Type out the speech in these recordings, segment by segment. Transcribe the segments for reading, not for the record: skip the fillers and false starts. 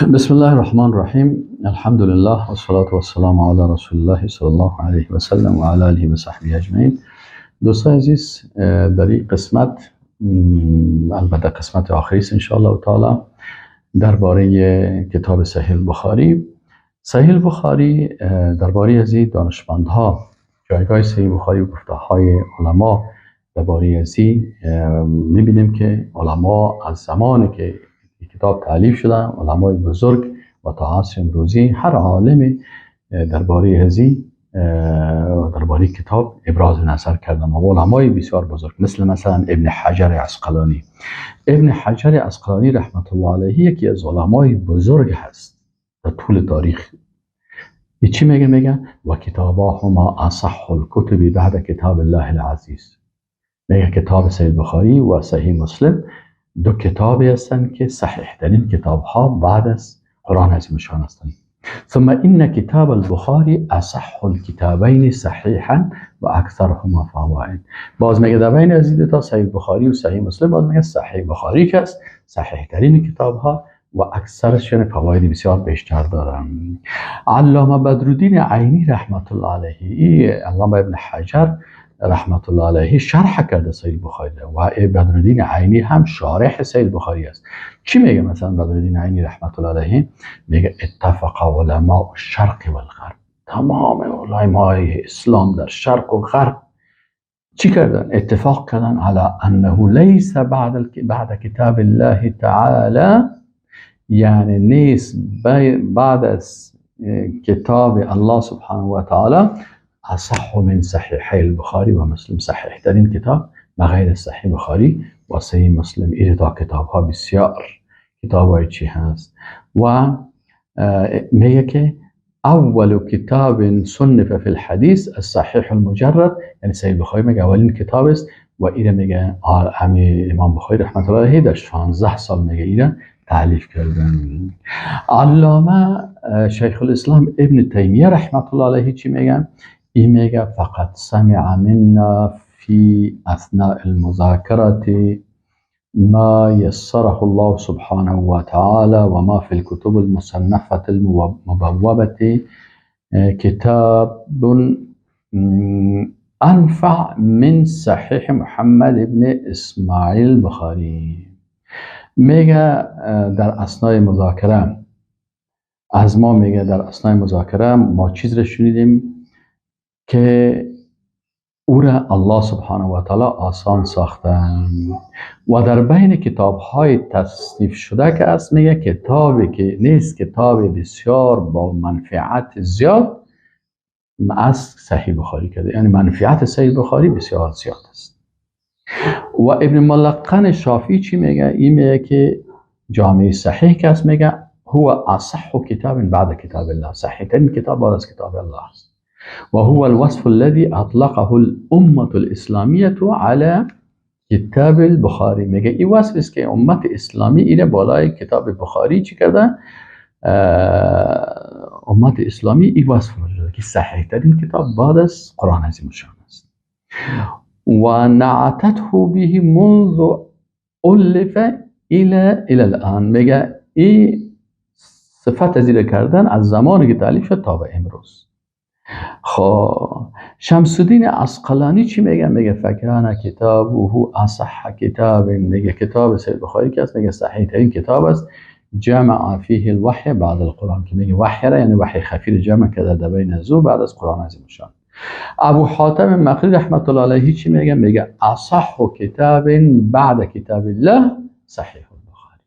بسم الله الرحمن الرحیم. الحمد لله والصلاة والسلام علی رسول الله صلی الله علیه و سلم و علی آله و صحبه اجمعین. دوستان عزیز، در این قسمت، البته قسمت آخری است ان شاء الله تعالی، درباره کتاب صحیح البخاری. صحیح البخاری درباره از دانشمندها، جایگاه صحیح البخاری و گفته‌های علما درباره از می‌بینیم که علما از زمانی که کتاب تالیف شده، علمای بزرگ و تا عصر امروزی هر عالم درباره ازی درباره کتاب ابراز نظر کردن و علمای بسیار بزرگ مثلا ابن حجر عسقلانی. ابن حجر عسقلانی رحمت الله علیه یکی از علمای بزرگ هست در طول تاریخ. چی میگه؟ و کتاباهما اصح الکتب بعد کتاب الله العزیز. میگه کتاب صحیح بخاری و صحیح مسلم دو کتابی هستند که صحیح ترین کتاب ها بعد از قرآن عظیم شان هستند. ثم این کتاب البخاری اصح الکتابین صحیحا و اکثرهما فوائد. باز میگه در بین از این تا صحیح بخاری و صحیح مسلم باز میگه صحیح بخاری که است صحیح ترین کتاب ها و اکثرشون فواید بسیار بیشتر دارن. علامه بدرالدین عینی رحمت الله علیه، علامه ابن حجر رحمت الله علیه شرح کرده صحیح بخاری و بدرالدین عینی هم شارح صحیح بخاری است. چی میگه مثلا بدرالدین عینی رحمت الله علیه؟ میگه اتفق علماء الشرق و الغرب. تمام علمای اسلام در شرق و غرب چی کردن؟ اتفاق کردن علی انه لیس بعد کتاب الله تعالی، یعنی نیست بعد از کتاب الله سبحانه و تعالی اصح من صحیح البخاری و مسلم. صحیح ترین کتاب بغیر صحیح بخاری و صحیح مسلم. این تا کتاب ها بسیار کتاب های چی هست. و میگه که اول کتاب صنف فی الحدیث الصحیح المجرد، یعنی صحیح بخاری میگه اولین کتاب است و اینه میگه امام بخاری رحمت الله علیه در 16 سال میگه اینه تعلیف کردن. علامه شیخ الاسلام ابن تیمیه رحمت الله علیه چی میگن؟ این میگه فقط سمع منا فی اثناء المذاکرة ما یسره الله سبحانه و تعالی و ما فی الكتب المصنفة المبوبة کتاب انفع من صحیح محمد ابن اسماعیل بخاری. میگه در اثناء مذاکره از ما، میگه در اثناء مذاکره ما چیز را شنیدیم که او را الله سبحانه و تعالی آسان ساختن و در بین کتاب های تصنیف شده که است میگه کتابی که نیست کتاب بسیار با منفعت زیاد از صحیح بخاری کرده، یعنی منفعت صحیح بخاری بسیار زیاد است. و ابن ملقن شافعی چی میگه؟ این میگه که جامع صحیح که است میگه هو اصح کتاب بعد کتاب الله، صحیح ترین کتاب بعد از کتاب الله است. و هو الوصف الذي اطلقه الامه الاسلامیه على کتاب البخاری. میگه این وصف است که امت اسلامی اینه بالای کتاب بخاری چی کرده؟ امت اسلامی این وصف رو که صحیح ترین کتاب بعد از قرآن عظیم شان است. و نعتته به منذ الف الى الان. میگه این صفت زیر کردن از زمانی که تالیف شد تا به امروز. خب شمس الدین عسقلانی چی میگه؟ میگه فکرانه کتابه اصح کتاب. میگه کتاب صحیح بخاری که است میگه صحیح ترین کتاب است. جمع فیه الوحی بعد القرآن، که میگه وحی را یعنی وحی خفی جمع کرده در بین از بعد از قرآن عظیم شان. ابو حاتم مقری رحمت الله علیه چی میگه؟ میگه اصح کتاب بعد کتاب الله صحیح البخاری.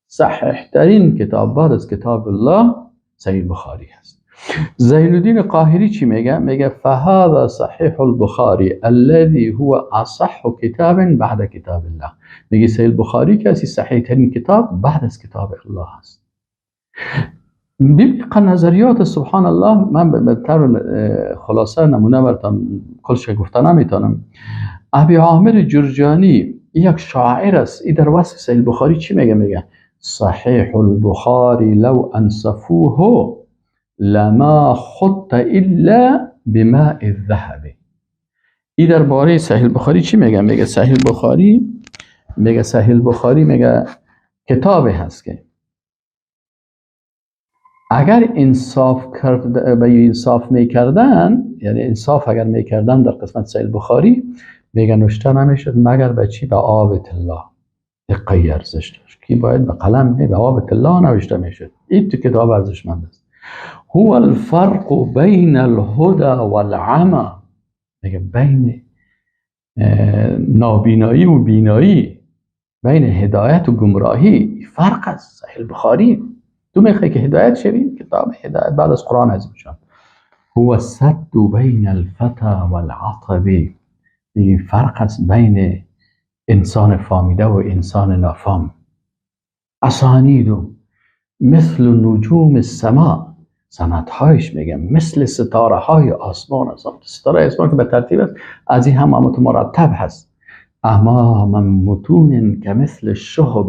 صحیح ترین کتاب بعد از کتاب الله صحیح بخاری است. زین الدین قاهری چی میگه؟ میگه فهذا صحیح البخاری الذي هو اصح کتاب بعد کتاب الله. میگه صحیح البخاری که صحیح ترین کتاب بعد از کتاب الله است. ببین نظریات سبحان الله، من به طور خلاصه نمونه براتون کلش گفتن نمیتونم. ابی عامر جرجانی یک شاعر است، این در وصف صحیح البخاری چی میگه؟ میگه صحیح البخاری لو انصفوه لما خط الا بماء الذهب. این درباره صحیح البخاری چی میگه؟ میگه صحیح البخاری میگه کتابی هست که اگر انصاف به انصاف میکردن، یعنی انصاف اگر میکردن در قسمت صحیح بخاری، میگه نوشته نمیشد مگر به چی؟ به آب طلا. دقیق ارزش داشت که باید به قلم به آب طلا نوشته میشد. این تو کتاب ارزشمند است. هو الفرق بین الهدى والعمى، میگه بین نابینایی و بینایی، بین هدایت و گمراهی فرق است. صحیح بخاری تو میخوای که هدایت شوی، کتاب هدایت بعد از قرآن عظیم شان. هو السد بین الفتى والعطب، این فرق است بین انسان فامیده و انسان نافام. اسانید مثل نجوم السماء، سندهایش میگه مثل ستاره های آسمان است. ستاره آسمان که به ترتیب است، از این هم مرتب هست. امام متون که مثل شهب،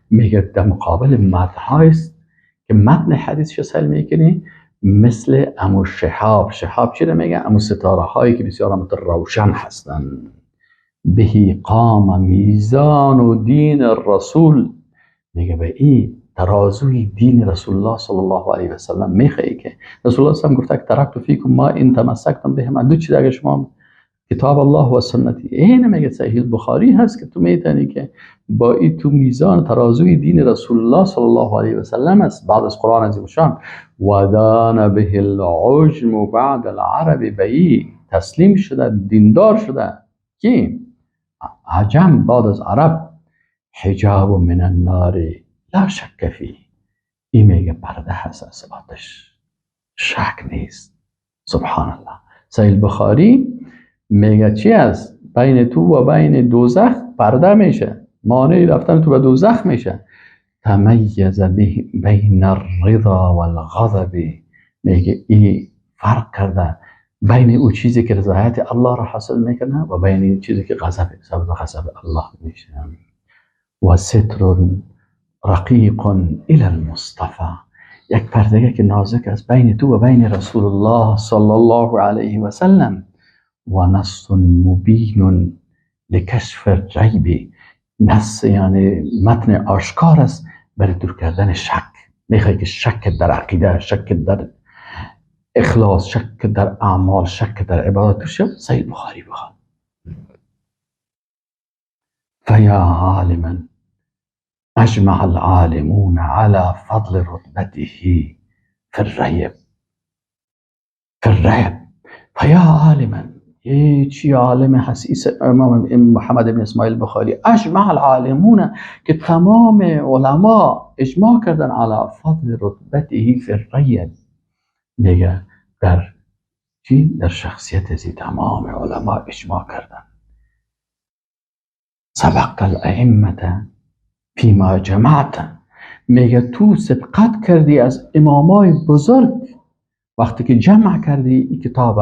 میگه در مقابل متن‌هایی است که متن حدیثش سهل میکنی مثل امو شهاب. شهاب چی رو میگه؟ امو ستاره هایی که بسیار روشن هستند. بهی قام میزان و دین الرسول، میگه به این ترازوی دین رسول الله صلی الله علیه و سلم میخوایی که رسول الله صلی الله علیه و سلم گفته که ترکت فیکم ما ان تمسکتم به من، دو چیز اگه شما کتاب الله و سنتی، این میگه صحیح بخاری هست که تو میتونی که با این تو میزان ترازوی دین رسول الله صلی الله علیه و سلم است بعد از قرآن عظیم شان. و دان به العجم بعد العرب، به این تسلیم شده دیندار شده که عجم بعد از عرب. حجاب من النار لا شک فی، این میگه پرده هست از آتش، شک نیست. سبحان الله. صحیح بخاری میگه چی است؟ بین تو و بین دوزخ پرده میشه، مانع رفتن تو به دوزخ میشه. تمیز بین الرضا والغضب، میگه این فرق کرده بین او چیزی که رضایت الله را حاصل میکنه و بین این چیزی که غضب سبب الله میشه. و ستر رقیق الی المصطفى، یک پرده که نازک است بین تو و بین رسول الله صلی الله علیه و سلم. و نص مبین لکشف الریب، نص یعنی متن آشکار است برای دور کردن شک. میخوای که شک در عقیده، شک در اخلاص، شک در اعمال، شک در عبادت شد، صحیح بخاری بخوان. فیا عالما اجمع العالمون على فضل رتبته في الريب، في الريب. فیا عالما، یه چی عالم حسیس امام محمد بن اسماعیل بخاری، اجمع العالمون که تمام علما اجماع کردن على فضل رتبته في الريب، میگه در چی؟ در شخصیت زی تمام علما اجماع کردن. سبقت الائمه فیما جمعت، میگه تو سبقت کردی از امامای بزرگ وقتی که جمع کردی این کتاب.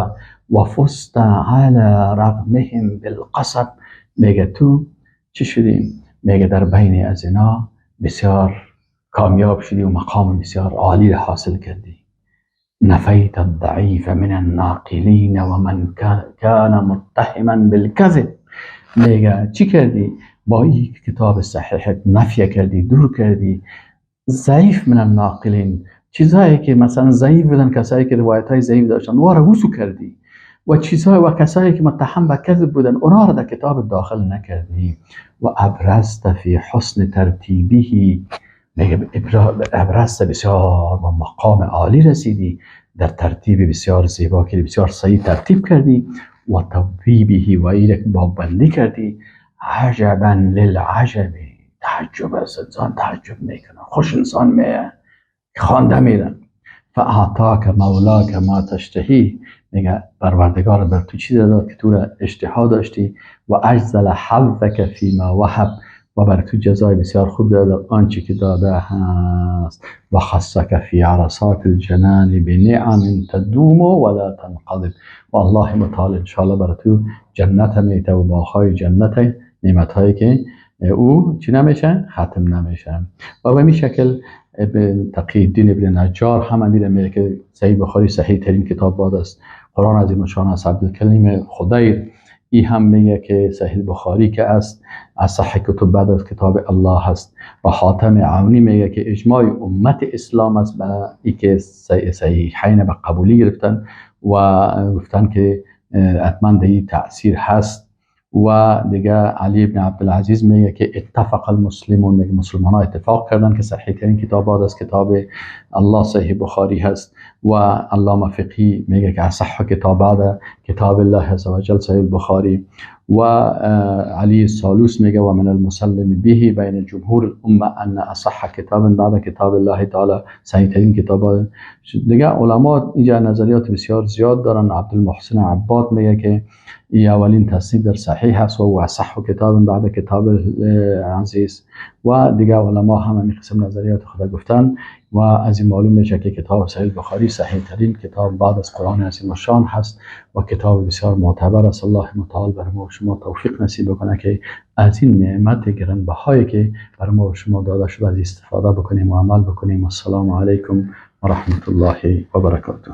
و فزت علی رغمهم بالقصب، میگه تو چی شدی؟ میگه در بین از اینا بسیار کامیاب شدی و مقام بسیار عالی حاصل کردی. نفیت الضعیف من الناقلین و من کان متهما بالکذب، میگه چی کردی؟ با این کتاب صحیح نفی کردی، دور کردی ضعیف من الناقلین، چیزهایی که مثلا ضعیف بودن، کسایی که روایت های ضعیف داشتن و را وسو کردی، و چیزهای و کسایی که متهم به کذب بودن اونا را در کتاب داخل نکردی. و ابرزت فی حسن ترتیبی، میگه ابرزت بسیار با مقام عالی رسیدی، در ترتیب بسیار زیبا که بسیار صحیح ترتیب کردی. و تویبی و ایرک بابندی کردی. عجبا للعجب، تعجب است، انسان تعجب میکنه، خوش انسان میه خوانده میرن. فاعطاک مولاک ما تشتهی، میگه پروردگار بر تو چیز داد که تو را اشتها داشتی. و اجزل حظک فیما وهب، و بر تو جزای بسیار خوب داد آنچه که داده هست. و خصک فی عرصات الجنان بنعم تدوم ولا تنقضب، و الله متعال انشاءالله بر تو جنت میته و باغهای جنت، نعمتهایی که او چی نمیشه؟ ختم نمیشه. و به این شکل تقی الدین ابن نجار هم میره میگه که صحیح بخاری صحیح ترین کتاب بعد است قرآن عظیم شان است. عبدالکریم خدیر این هم میگه که صحیح بخاری که است از صح کتب بعد از کتاب الله هست. و حاتم عونی میگه که اجماع امت اسلام است به ای که صحیحین به قبولی گرفتن و گفتن که حتما این تأثیر هست. و دیگه علی ابن عبدالعزیز میگه که اتفق المسلمون، میگه مسلمان ها اتفاق کردن که صحیح ترین کتاب بعد از کتاب الله صحیح بخاری هست. و علامه فقهی میگه که اصح کتاب بعد کتاب الله عز وجل صحیح بخاری. و علی سالوس میگه و من المسلم به بین جمهور الامه ان اصح کتاب بعد کتاب الله تعالی صحیح ترین کتاب. دیگه علما اینجا نظریات بسیار زیاد دارن. عبدالمحسن عباد میگه که این اولین تصنیف در صحیح هست و اصح کتاب بعد کتاب عزیز. و دیگه علما هم همین قسم نظریات خود گفتن و از این معلوم میشه که کتاب صحیح بخاری صحیح ترین کتاب بعد از قرآن عظیم الشان هست و کتاب بسیار معتبر است. الله متعال بر ما و شما توفیق نصیب بکنه که از این نعمت گرانبهایی که بر ما و شما داده شده از استفاده بکنیم و عمل بکنیم. السلام علیکم و رحمت الله و برکاته.